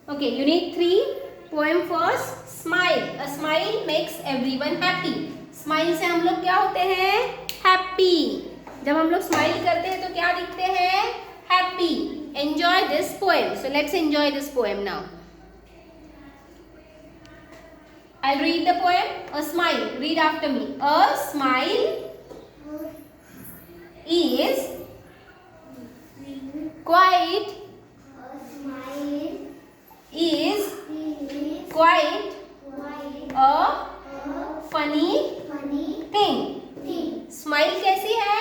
Okay, unit 3, poem first, smile. A smile makes everyone happy. Smile से हम लोग क्या होते हैं? Happy. जब हम लोग smile करते हैं तो क्या दिखते हैं? Happy. Enjoy this poem. So let's enjoy this poem now. I'll read the poem. A smile. Read after me. A smile is quite a funny thing. Smile कैसी है?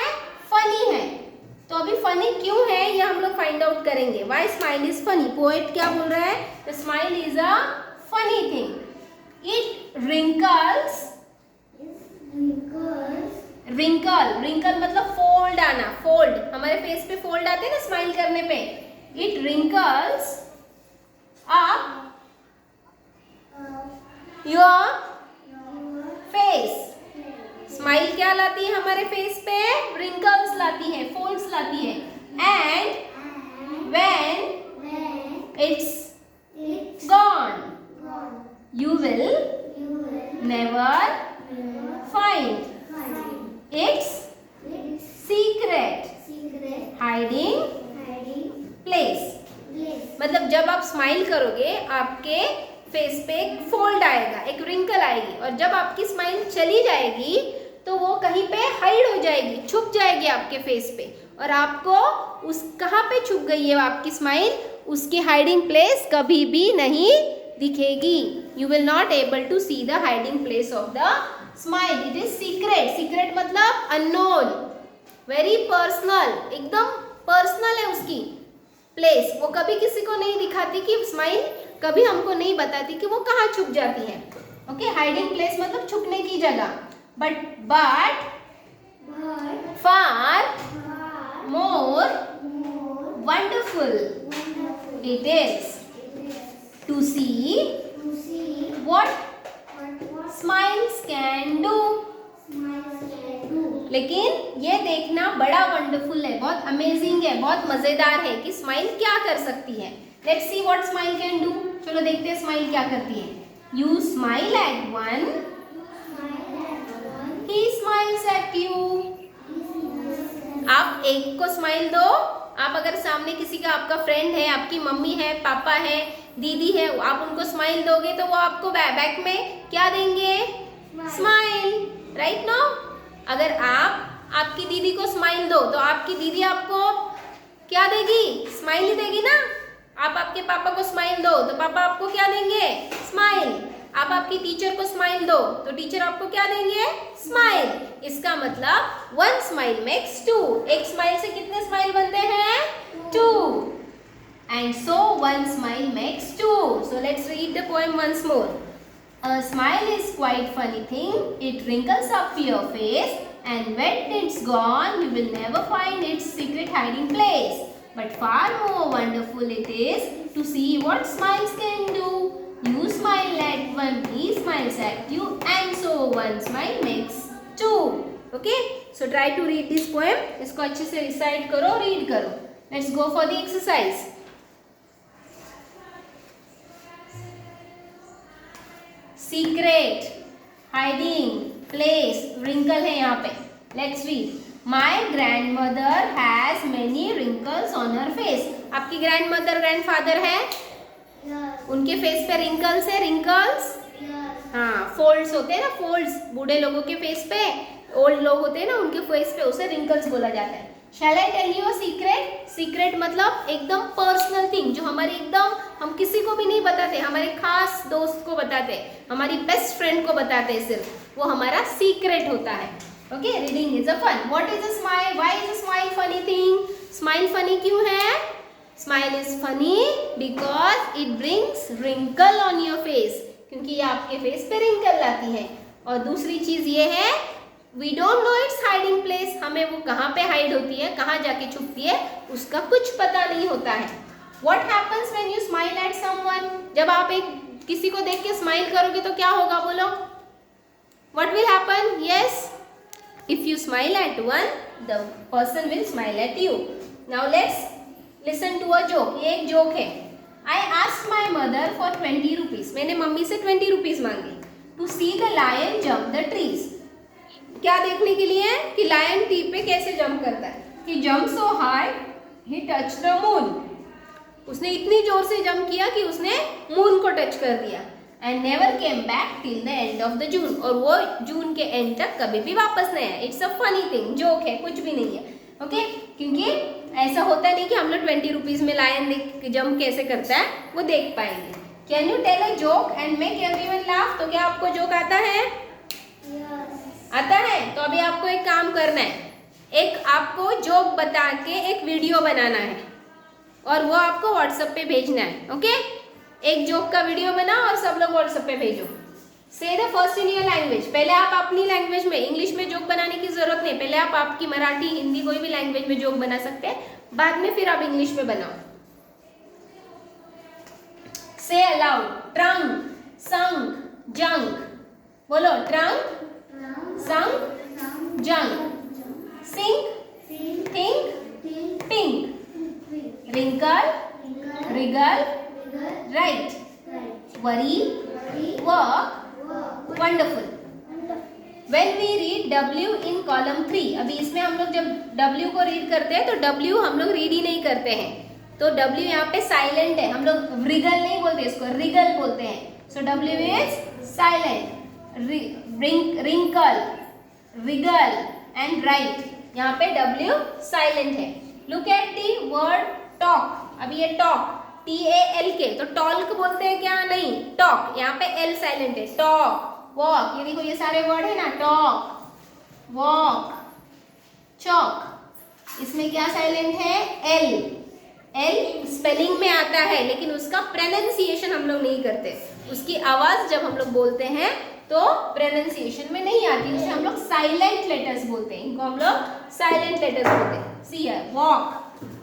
फनी है. तो अभी फनी क्यों है ये हम लोग फाइंड आउट करेंगे. Why smile is funny. Poet क्या बोल रहा है? The smile is a funny thing. It wrinkles. Wrinkle मतलब फोल्ड आना. फोल्ड हमारे फेस पे फोल्ड आते हैं ना स्माइल करने पे. It wrinkles up your face. Smile क्या लाती है हमारे फेस पे? रिंकल्स लाती है, फोल्ड्स लाती है. And when it's gone you will never find its secret hiding place. मतलब जब आप स्माइल करोगे आपके फेस पे एक फोल्ड आएगा, एक रिंकल आएगी, और जब आपकी स्माइल चली जाएगी तो वो कहीं पे हाइड हो जाएगी, छुप जाएगी आपके फेस पे. और आपको उस कहाँ पे छुप गई है आपकी स्माइल, उसकी हाइडिंग प्लेस कभी भी नहीं दिखेगी. You will not able to see the hiding place of the smile. It is secret. Secret मतलब अननोन, वेरी पर्सनल. एकदम पर्सनल है उसकी प्लेस. वो कभी किसी को नहीं दिखाती कि स्माइल कभी हमको नहीं बताती कि वो कहाँ छुप जाती है. ओके, हाइडिंग प्लेस मतलब छुपने की जगह. But far more wonderful it is to see what smiles can do. लेकिन ये देखना बड़ा वंडरफुल है, बहुत अमेजिंग है, बहुत मजेदार है कि स्माइल क्या कर सकती है. Let's see what smile can do. चलो देखते हैं स्माइल क्या करती है. You smile at one, he smiles eight you. आप एक को स्माइल दो. आप अगर सामने किसी का आपका फ्रेंड है, आपकी मम्मी है, पापा है, दीदी है, आप उनको स्माइल दोगे तो वो आपको बैक में क्या देंगे? स्माइल. Right no. अगर आप आपकी दीदी को स्माइल दो तो आपकी दीदी आपको क्या देगी? स्माइल ही देगी ना. आप आपके पापा को स्माइल दो तो पापा आपको क्या देंगे? स्माइल. आप आपकी टीचर को स्माइल दो तो टीचर आपको क्या देंगे? स्माइल. इसका मतलब वन स्माइल मेक्स टू. एक स्माइल से कितने स्माइल बनते हैं? Two. And so one smile makes two. So let's read the poem once more. A smile is quite funny thing. It wrinkles up your face, and when it's gone, you will never find its secret hiding place. But far more wonderful it is to see what smiles can do. You smile at one, he smiles at you, and so one smile makes two. Okay? So try to read this poem. इसको अच्छे से recite करो, read करो. Let's go for the exercise. Secret, hiding place, wrinkle है यहाँ पे. Let's read. My grandmother has many wrinkles on her face. आपकी grandmother grandfather है, उनके फेस पे रिंकल्स है. रिंकल्स हाँ, फोल्ड्स होते हैं ना. फोल्ड्स बूढ़े लोगों के फेस पे, ओल्ड लोग होते हैं ना उनके फेस पे, उसे रिंकल्स बोला जाता है. Shall I tell you a secret. Secret मतलब एकदम पर्सनल थिंग, जो हमारी एकदम हम किसी को भी नहीं बताते, हमारे खास दोस्त को बताते, हमारी बेस्ट फ्रेंड को बताते, सिर्फ वो हमारा सीक्रेट होता है. Okay, reading is a fun. What is a smile? Why is a smile funny thing? Smile funny क्यों है? Smile is funny because it brings wrinkle on your face. क्योंकि ये आपके फेस पे रिंकल लाती है. और दूसरी चीज ये है, we don't know its hiding place. हमें वो कहाँ पे हाइड होती है, कहाँ जाके छुपती है, उसका कुछ पता नहीं होता है. What happens when you smile at someone? जब आप एक किसी को देख के स्माइल करोगे तो क्या होगा? बोलो. What will happen? Yes, if you smile at one, the person will smile at you. Now let's listen to a joke. ये एक जोक है. I asked my mother mother for 20 rupees. मैंने मम्मी से 20 रुपीज मांगे to see the lion jump the trees. क्या देखने के लिए है कि लायन ट्री पे कैसे जंप करता है। कि jump so high he touch the moon. उसने इतनी जोर से जंप किया कि उसने मून को टच कर दिया। And never came back till the end of the June. और वो जून के एंड तक कभी भी वापस नहीं आया। It's a funny thing, joke है, कुछ भी नहीं है। ओके क्योंकि ऐसा होता नहीं कि हम लोग 20 रुपीज में लायन जंप कैसे करता है वो देख पाएंगे। Can you tell a joke and make everyone laugh. तो क्या आपको जोक आता है? आता है। तो अभी आपको एक काम करना है, एक आपको जोक बता के एक वीडियो बनाना है और वो आपको व्हाट्सएप पे भेजना है। ओके एक जोक का वीडियो बनाओ और सब लोग व्हाट्सएप पे भेजो। से the first in your language. पहले आप अपनी लैंग्वेज में, इंग्लिश में जोक बनाने की जरूरत नहीं। पहले आप आपकी मराठी, हिंदी, कोई भी लैंग्वेज में जोक बना सकते हैं, बाद में फिर आप इंग्लिश में बनाओ। Say aloud trunk, sung, junk. बोलो trunk, sung, junk. Sink, think, pink. Wrinkle, wriggle, write. Worry, work, wonderful. When we read W in column 3, अभी इसमें हम लोग जब W को रीड करते हैं तो W हम लोग रीड ही नहीं करते हैं, तो W यहाँ पे साइलेंट है। हम लोग रिगल नहीं बोलते, इसको रिगल बोलते हैं। So W is silent. Wrinkle, wriggle and write, यहाँ पे W साइलेंट है। Look at the word talk. अभी ये टॉक TALK, तो टॉल्क बोलते हैं क्या? नहीं, टॉक। यहाँ पे L साइलेंट है। टॉक, वॉक, ये देखो ये सारे वर्ड है ना, टॉक, वॉक, चॉक। इसमें क्या साइलेंट है? L स्पेलिंग में आता है लेकिन उसका प्रोनाउंसिएशन हम लोग नहीं करते। उसकी आवाज जब हम लोग बोलते हैं तो प्रोनाउंसिएशन में नहीं आती, उसे हम लोग साइलेंट लेटर्स बोलते हैं। इनको हम लोग साइलेंट लेटर्स बोलते हैं। See here, walk,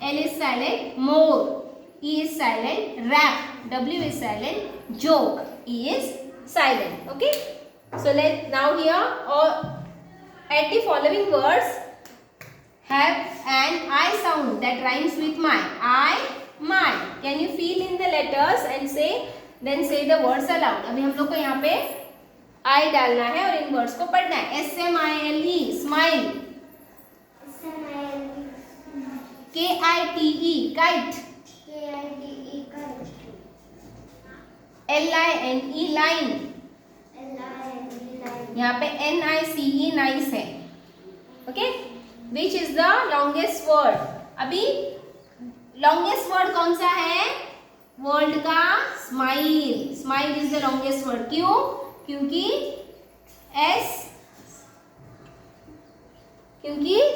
L is silent. More, E is silent. Rap, W is silent. Joke, E is silent. Okay. So let now here or at the following words have an I sound that rhymes with my. I, my. Can you fill in the letters and say then say the words aloud. अभी हम लोग को यहाँ पे I डालना है और इन words को पढ़ना है। SMILE, smile. KITE, kite. LINE, line. यहाँ पे NICE, nice है। Okay, which is the longest word. अभी लॉन्गेस्ट वर्ड कौन सा है वर्ल्ड का? Smile. Smile is the longest word. क्यों? क्योंकि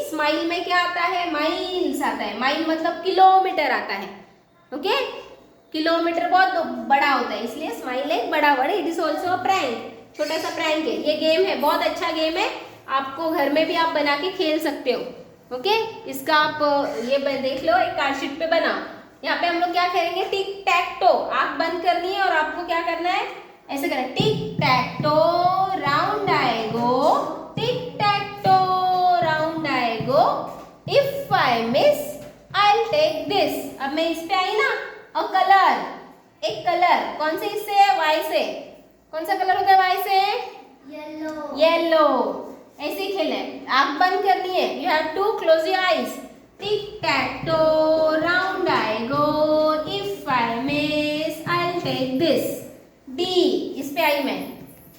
स्माइल में क्या आता है? माइल्स आता है। माइल मतलब किलोमीटर आता है। ओके, किलोमीटर बहुत बड़ा होता है, इसलिए स्माइल एक बड़ा वर्ड है। It is also a prank, छोटा सा प्रैंक है। ये गेम है, बहुत अच्छा गेम है, आपको घर में भी आप बना के खेल सकते हो। ओके, इसका आप ये देख लो, एक कार्ड शीट पे बनाओ। यहाँ पे हम लोग क्या खेलेंगे? टिक टैक टो। आंख बंद करनी है और आपको क्या करना है? ऐसे करना है, tic tech toe, round I go, tic tech toe, round I go, if I miss I take this. अब मैं इस पे आई ना, अ कलर, एक कलर, कौन से इससे है? वाई से। कौन सा कलर होता है वाई से? येलो। येलो। ऐसे ही खेले, आंख बंद करनी है। You have to close your eyes. Tick tech toe, round I go, if I miss I take this. D, इस पे आई मैं,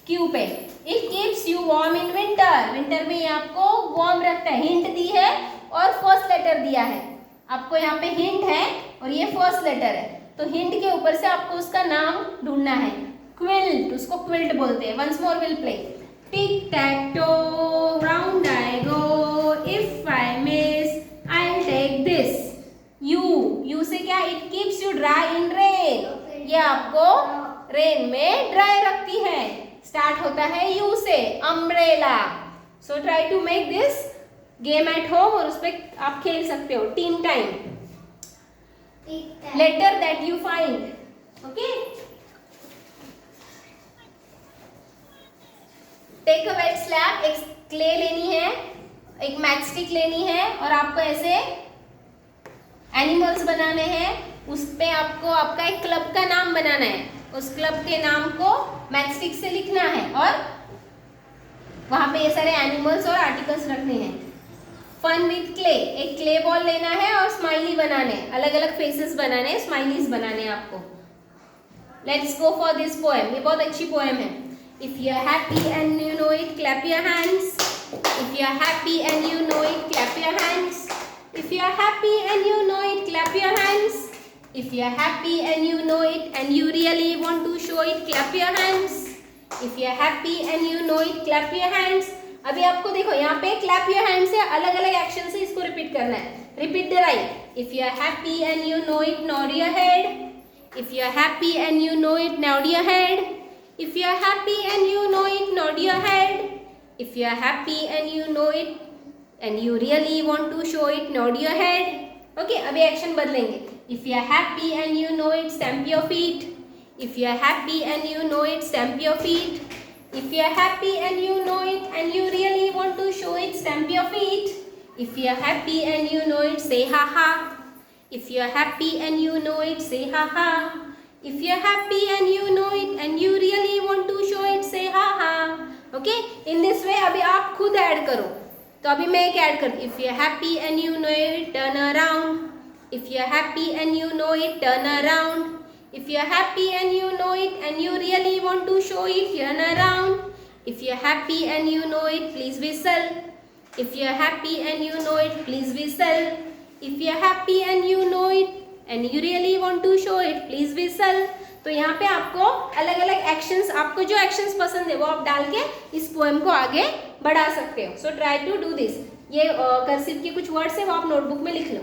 क्यू पे। It keeps you warm in winter. Winter में ये आपको वार्म रखता है। हिंट दी है और फर्स्ट लेटर दिया है आपको। यहाँ पे हिंट है और ये फर्स्ट लेटर है, तो हिंट के ऊपर से आपको उसका नाम ढूंढना है। क्विल्ट, उसको क्विल्ट बोलते हैं। Once more will play. Tic tech toe, round I go, if I miss I take this. You, you say क्या? It keeps you dry in rain. ये आपको रेन में ड्राई रखती है। स्टार्ट होता है you say. Umbrella. So try to make this game at home और उस पर आप खेल सकते हो। Team time. Letter that you find. Okay, take a wet slab. एक क्ले लेनी है, एक मैचस्टिक लेनी है और आपको ऐसे एनिमल्स बनाने हैं। उस पे आपको आपका एक क्लब का नाम बनाना है, उस क्लब के नाम को मैचस्टिक से लिखना है और वहां पे ये सारे एनिमल्स और आर्टिकल्स रखने हैं। फन विथ क्ले, एक क्ले बॉल लेना है और स्माइली बनाने, अलग अलग फेसेस बनाने, स्माइलीज बनाने आपको। Let's go for this poem, ये बहुत अच्छी पोएम है। If you are happy and you know it clap your hands, if you are happy and you know it clap your hands, if you are happy and you know it clap your hands, if you are happy and you know it and you really want to show it clap your hands, if you are happy and you know it clap your hands. अभी आपको देखो यहाँ पे clap your hands से अलग अलग action से इसको रिपीट करना है। Repeat the right. If you are happy and you know it nod your head, if you are happy and you know it nod your head, if you are happy and you know it nod your head, if you are happy and you know it and you really want to show it nod your head. Okay, अभी action बदलेंगे। If you are happy and you know it stamp your feet, if you are happy and you know it stamp your feet, if you are happy and you know it and you really want to show it stamp your feet, if you are happy and you know it say ha ha, if you are happy and you know it say ha ha, if you are happy and you know it and you really want to show it say ha ha। okay, in this way अभी आप खुद add करो। तो अभी मैं एक add करती हूँ। if you are happy and you know it turn around, if you are happy and you know it turn around, if you are happy and you know it and you really want to show it turn around, if you are happy and you know it please whistle, if you are happy and you know it please whistle, if you are happy and you know it and you really want to show it please whistle। तो यहाँ पे आपको अलग अलग actions, आपको जो actions पसंद है वो आप डाल के इस पोएम को आगे बढ़ा सकते हो। So try to do this. ये कर्सिव के कुछ वर्ड्स है वो आप नोटबुक में लिख लो।